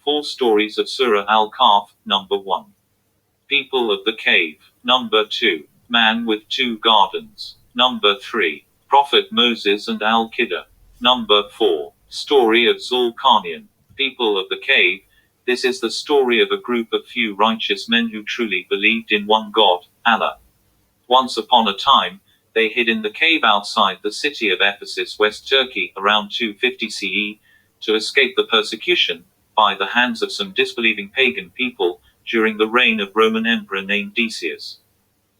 4 stories of Surah Al-Kahf. Number 1. People of the Cave. Number 2. Man with 2 gardens. Number 3. Prophet Moses and Al-Qidr. Number 4. Story of Zulkarnain. People of the Cave. This is the story of a group of few righteous men who truly believed in one God, Allah. Once upon a time, they hid in the cave outside the city of Ephesus, West Turkey, around 250 CE, to escape the persecution by the hands of some disbelieving pagan people during the reign of Roman emperor named Decius.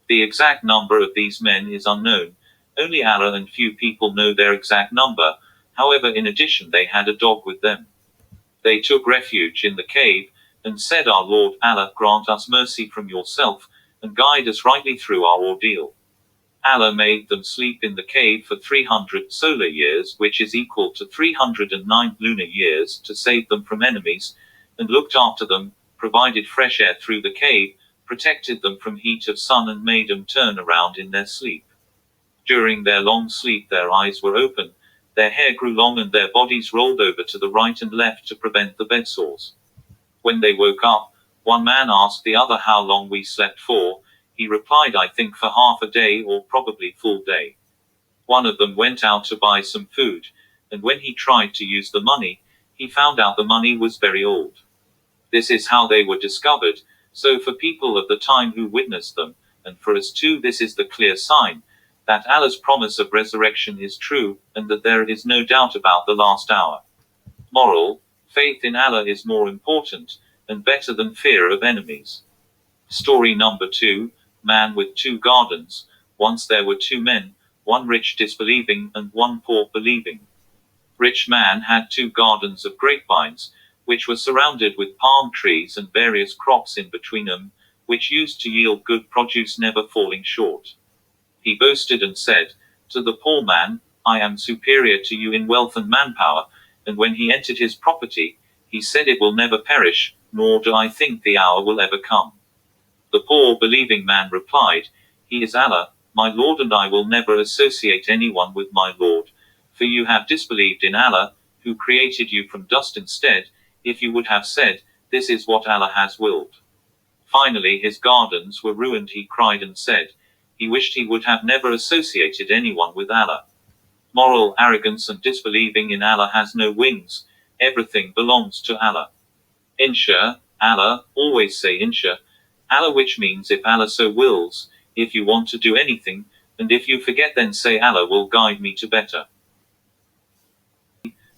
The exact number of these men is unknown. Only Allah and few people know their exact number. However, in addition, they had a dog with them. They took refuge in the cave and said, "Our Lord Allah, grant us mercy from yourself and guide us rightly through our ordeal." Allah made them sleep in the cave for 300 solar years, which is equal to 309 lunar years, to save them from enemies, and looked after them, provided fresh air through the cave, protected them from heat of sun, and made them turn around in their sleep. During their long sleep their eyes were open, their hair grew long, and their bodies rolled over to the right and left to prevent the bed sores. When they woke up, one man asked the other how long we slept for. He replied, "I think for half a day, or probably full day." One of them went out to buy some food, and when he tried to use the money, he found out the money was very old. This is how they were discovered. So for people of the time who witnessed them, and for us too, this is the clear sign that Allah's promise of resurrection is true, and that there is no doubt about the last hour. Moral: faith in Allah is more important and better than fear of enemies. Story number 2. Man with 2 gardens. Once there were 2 men, one rich disbelieving and one poor believing. Rich man had 2 gardens of grapevines, which were surrounded with palm trees and various crops in between them, which used to yield good produce, never falling short. He boasted and said to the poor man, "I am superior to you in wealth and manpower," and when he entered his property, he said, "It will never perish, nor do I think the hour will ever come." The poor believing man replied, "He is Allah, my Lord, and I will never associate anyone with my Lord, for you have disbelieved in Allah, who created you from dust instead. If you would have said, 'This is what Allah has willed.'" Finally his gardens were ruined. He cried and said, he wished he would have never associated anyone with Allah. Moral: arrogance and disbelieving in Allah has no wings. Everything belongs to Allah. Insha Allah, always say Insha Allah, which means if Allah so wills, if you want to do anything, and if you forget, then say, "Allah will guide me to better."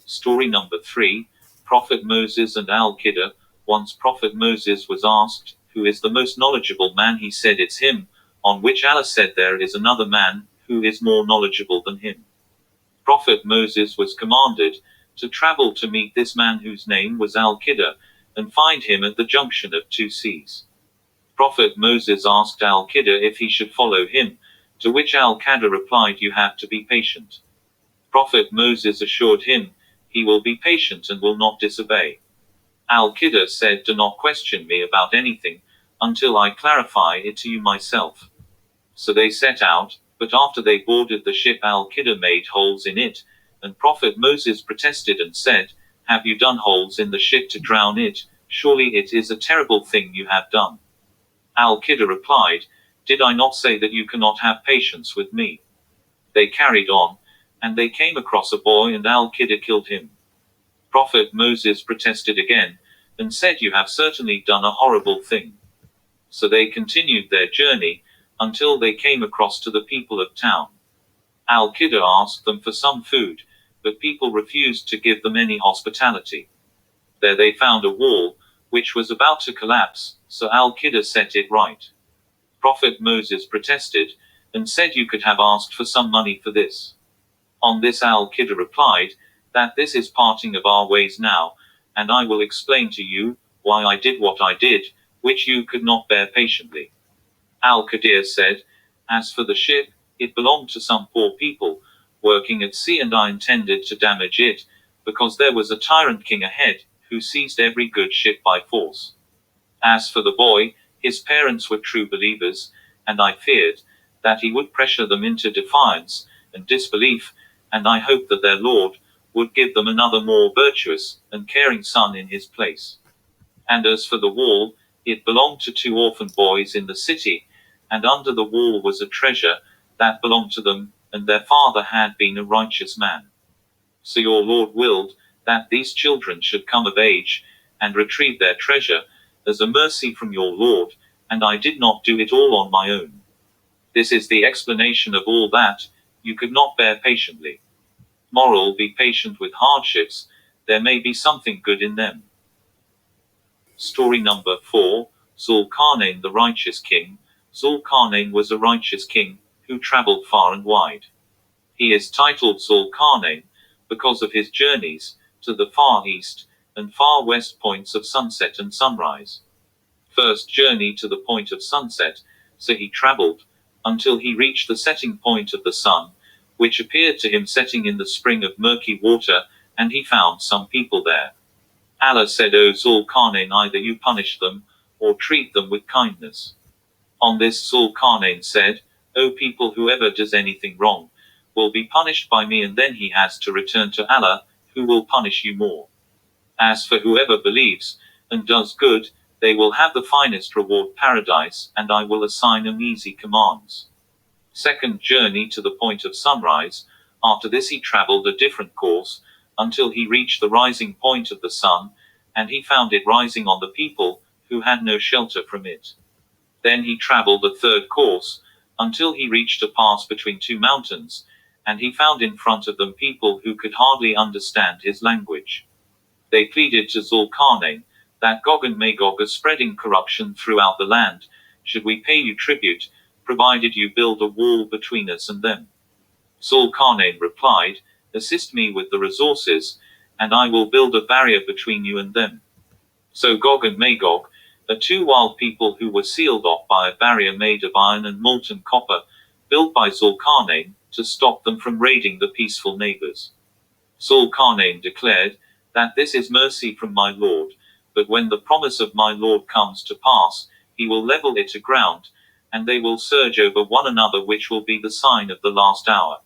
Story number 3. Prophet Moses and Al-Qidr. Once Prophet Moses was asked, "Who is the most knowledgeable man?" He said, "It's him," on which Allah said, "There is another man who is more knowledgeable than him." Prophet Moses was commanded to travel to meet this man, whose name was Al-Qidr, and find him at the junction of 2 seas. Prophet Moses asked Al-Qidr if he should follow him, to which Al-Qidr replied, "You have to be patient." Prophet Moses assured him he will be patient and will not disobey. Al-Qidr said, "Do not question me about anything until I clarify it to you myself." So they set out, but after they boarded the ship, Al-Qidr made holes in it, and Prophet Moses protested and said, "Have you done holes in the ship to drown it? Surely it is a terrible thing you have done." Al-Qidr replied, "Did I not say that you cannot have patience with me?" They carried on, and they came across a boy, and Al-Qidr killed him. Prophet Moses protested again, and said, "You have certainly done a horrible thing." So they continued their journey, until they came across to the people of town. Al-Qidr asked them for some food, but people refused to give them any hospitality. There they found a wall, which was about to collapse, so Al-Qidr set it right. Prophet Moses protested, and said, "You could have asked for some money for this." On this Al-Qidr replied, that this is parting of our ways now, and I will explain to you why I did what I did, which you could not bear patiently. Al-Qidr said, "As for the ship, it belonged to some poor people working at sea, and I intended to damage it, because there was a tyrant king ahead, who seized every good ship by force. As for the boy, his parents were true believers, and I feared that he would pressure them into defiance and disbelief, and I hoped that their Lord would give them another more virtuous and caring son in his place. And as for the wall, it belonged to two orphan boys in the city, and under the wall was a treasure that belonged to them, and their father had been a righteous man. So your Lord willed that these children should come of age, and retrieve their treasure, as a mercy from your Lord, and I did not do it all on my own. This is the explanation of all that you could not bear patiently. Moral: be patient with hardships, there may be something good in them. Story number 4, Zulkarnain the Righteous King. Zulkarnain was a righteous king, who traveled far and wide. He is titled Zulkarnain because of his journeys to the far east and far west points of sunset and sunrise. First journey to the point of sunset, so he traveled until he reached the setting point of the sun, which appeared to him setting in the spring of murky water, and he found some people there. Allah said, O Zulkarnain, either you punish them, or treat them with kindness. On this Zulkarnain said, O people, whoever does anything wrong will be punished by me, and then he has to return to Allah, who will punish you more. As for whoever believes and does good, they will have the finest reward, paradise, and I will assign them easy commands. Second journey to the point of sunrise. After this he traveled a different course, until he reached the rising point of the sun, and he found it rising on the people, who had no shelter from it. Then he traveled a third course, until he reached a pass between two mountains, and he found in front of them people who could hardly understand his language. They pleaded to Zulkarnain that Gog and Magog are spreading corruption throughout the land. Should we pay you tribute, provided you build a wall between us and them? Zulkarnain replied, assist me with the resources, and I will build a barrier between you and them. So Gog and Magog are two wild people who were sealed off by a barrier made of iron and molten copper, built by Zulkarnain to stop them from raiding the peaceful neighbors. Zulkarnain declared that this is mercy from my Lord, but when the promise of my Lord comes to pass, he will level it to ground, and they will surge over one another, which will be the sign of the last hour.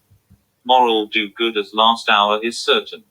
Moral: do good, as last hour is certain.